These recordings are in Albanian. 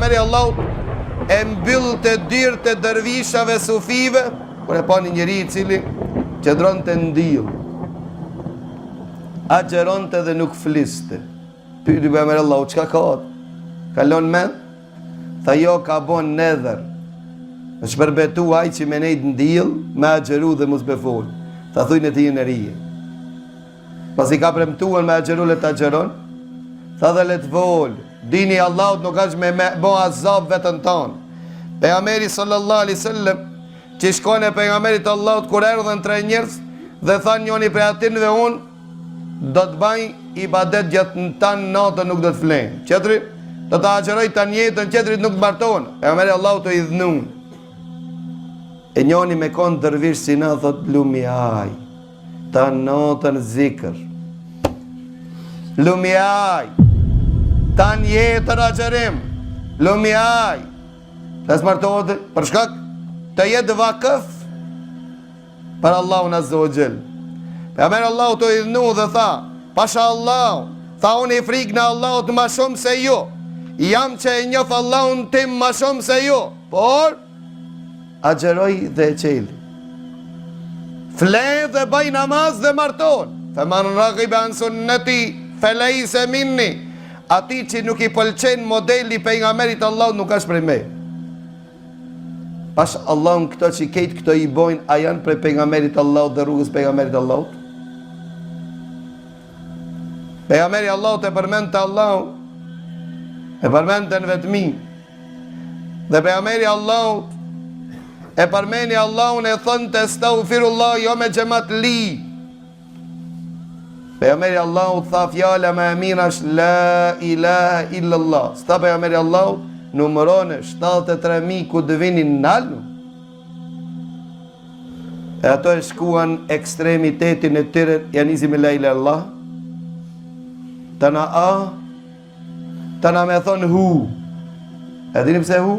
pejgamberi Allahut e mbyll të dyrë të dërvishave sufive, kur e pa një njeri I cili qëndron të ndill, agjeronte dhe nuk fliste. Pyeti pejgamberi Allahut, çka ka? Kalon mend? Tha jo, ka bon nedher. Në shpërbetu aj që me nejt ndill, me agjeru dhe mos befol. Tha thujnë e ti në rije. Pas I ka premtuar me agjeru le të agjeron, tha dhe le të vol. Dini Allahut nuk është me bo azab vetën tonë. Pejgamberi sallallahu alaihi wasallam, që shkon e pejgamberit Allahut kur erdhen 3 njerëz dhe than njëri prej atinve unë do të baj ibadet gjatë në tanë natën nuk do të flenë. Qetri do të agjeroj tanë jetën, qetrit nuk të martonë. Pejgamberi Allahut të idhnun. E njëni me konë dërvish si na thot lumiaj, ta natën zikër. Lumiaj, ta jetën agjerim. Lumiaj. Të smartohet për shkak të jetë vakëf për Allahun Azza wa Jall. Pejgamberi Allahut të idhnu dhe tha, pasha Allah, tha unë I frikë në Allahut ma shumë se ju. Jam që e njof Allahun tim ma shumë se ju, por agjeroj dhe e qeli. Fle dhe baj namaz dhe marton. Feman ragibe an sunneti felejse minni. Ati që nuk I pëlqen modeli pejgamberit Allahut nuk është prej me. Pash Allahun këto që kejt këto I bojnë, a janë prej pejgamberit Allahut dhe rrugës pejgamberit Allahut? Pejgamberi Allahut e përmend të Allahut, e përmend të në vetëmi. Dhe pejgamberi Allahut e përmeni Allahun e thënë të staghfirullah jo me gjemat li. Pejgamberi Allahut tha fjala me emir është la ilaha illallah. Sta pejgamberi Allahut numërone 73.000 ku të vinin nalu. E ato e shkuan ekstremitetin e tyre, janë izi me la ilaha illallah. Të na a, të na me thonë hu. E dini pse hu?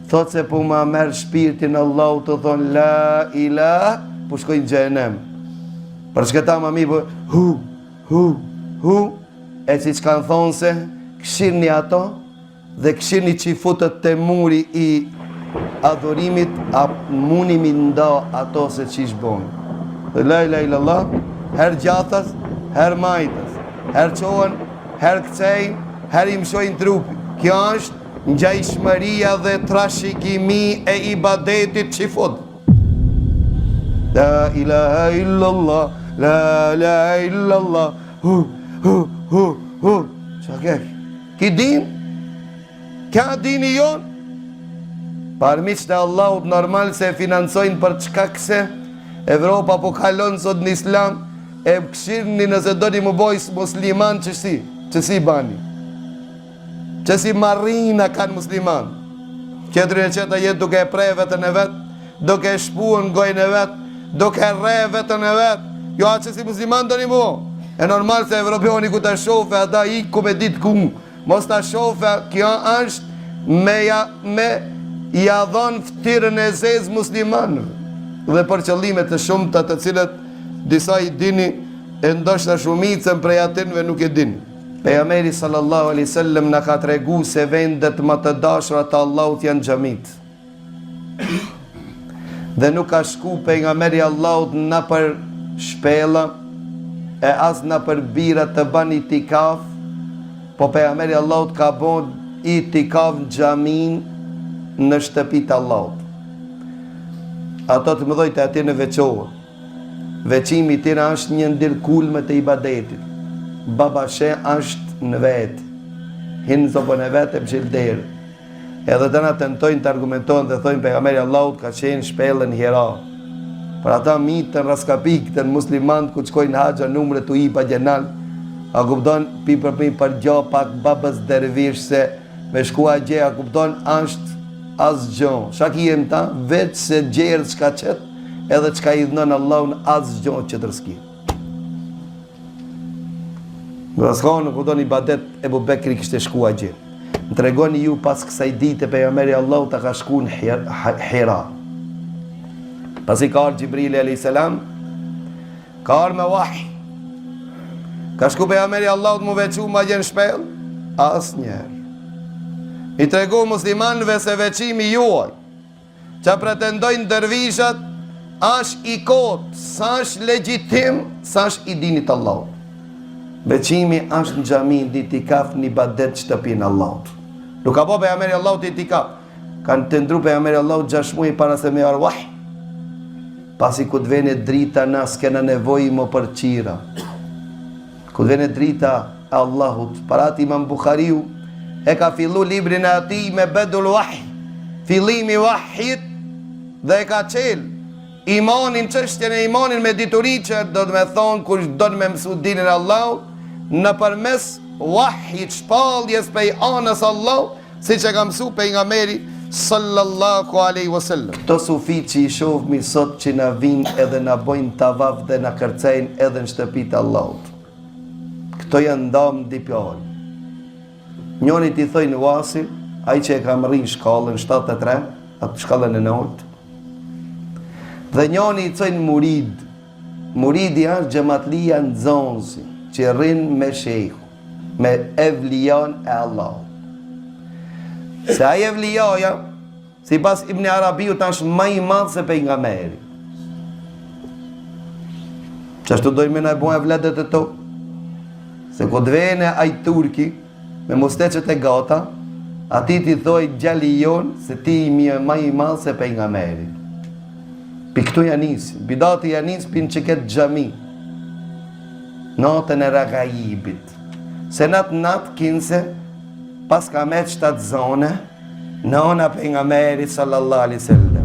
Thot se po ma merë shpirtin Allahu të thonë la ilaha, po shkojnë gjenem. Për shkëta ma mi po hu, e që kanë thonë se këshirni ato dhe këshirni që I futët të muri I adhurimit, a muni mi nda ato se që I shbonë. Dhe la ilaha illallah, her gjatës, her majtës, her qohen, her këcejnë, her I mshojnë trupi. Kjo është ngjajshmëria dhe trashëgimi e ibadetit që fut. La ilaha illallah, la ilaha illallah, hu. Qa kek? Ki din? Ka dini jon? Parmiq të Allahut normal se financojnë për çka këse Evropa po kalon sot në Islam, e këshirni nëse do një më bojës musliman që si bani. Që si marina kanë musliman. Qetërin e qeta jetë duke e prej vetën e vetë, duke e shpuën gojnë e vetë, duke e re vetën e vetë. Jo atë që si musliman do një mu. E normal se Evropioni ku të shofe, ata I ku me ditë ku. Mos të shofe, kjo është me ja dhonë ftyrën e zezë muslimanë. Dhe për qëllimet të shumëta të cilët disa I dini, e ndoshta shumicën prej atinve nuk e dini. Pejgamberi sallallahu alaihi wasallam na ka tregu se vendet më të dashura të Allahut janë xhamit. Dhe nuk ka shku pejgamberi Allahut na për shpella e as na për bira të bën itikaf, po pejgamberi Allahut ka bën itikaf në xhamin në shtëpitë të Allahut. Ato të mëdhoj të aty në veçohë. Veçimi I tyre është një ndër kulmet e ibadetit. Babashe është në vetë, hinë zopën e vetë e pëshilderë. Edhe të na tentojnë të argumentojnë dhe thojnë pejgamberi Allahut ka qenë shpellën Hira. Për ata mitën raskapik të në muslimant ku qkojnë haxha numre të I pa gjenal, a kupton për gjo pak babës dervish se me shkua gje, a kupton është as gjo. Shaki jem ta, veç se gjerë qka qëtë, edhe qka I dhënon Allahun as gjo që të rëski. Në shkohë në kupton ibadet Ebu Bekri kishte shkua gje. Më të regoni ju pas kësaj dite pejgamberi Allahu ta ka shku në Hira. Pas I ka arë Gjibrili a.s. Ka arë me wahi. Ka shku pejgamberi Allahu të mu vequ ma gjenë shpel? As njerë. I tregu muslimanëve se veçimi juaj që pretendojnë dervishat është i kot, sa është legjitim, sa është i dinit Allah. Veçimi është në xhami, në itikaf, në ibadet shtëpinë Allahut. Nuk ka po pejgamberi Allahut itikaf. Kanë të ndru pejgamberi Allahut 6 muaj para se me ardh wahy. Pasi ku të vene drita na s'kena nevojë më për qira. Ku të vene drita e Allahut, para ati Imam Bukhariu e ka fillu librin e ati me bedul wahy, fillimi wahjit, dhe e ka qel imanin, çështjen e imanin me dituri që do të me thonë kush do të me mësu dinin e Allahut në përmes wahjit, shpalljes pej anës Allah, si që ka mësu pejgamberi sallallahu alaihi wasallam. Këto sufi që i shohmi sot që na vinë edhe na bojnë tavaf dhe na kërcejnë edhe në shtëpitë Allahut. Këto janë ndamë di pjallë. Njoni ti thojnë Wasil, ai që e kam rrinë shkallën 73, atë shkallën e 9. Dhe njoni i thojnë Murid. Muridi është xhamatlia në zonzi, që rrinë me shejhu, me evlijan e Allahut. Se ai evlijaja, si pas Ibn Arabiu, ta është ma i madhë se pejgamberi. Qashtu dojnë me na e bojnë evledet e to? Se ku dvene aj turki, me musteqet e gata, ati ti thoj gjali jonë, se ti ma i madhë se pejgamberi. Pi këtu janis, bidati janis pin që ketë gjami, natën e ragajibit. Se natë kinse, pas ka me qëtat zone, nona pejgamberi sallallahu alaihi wasallam.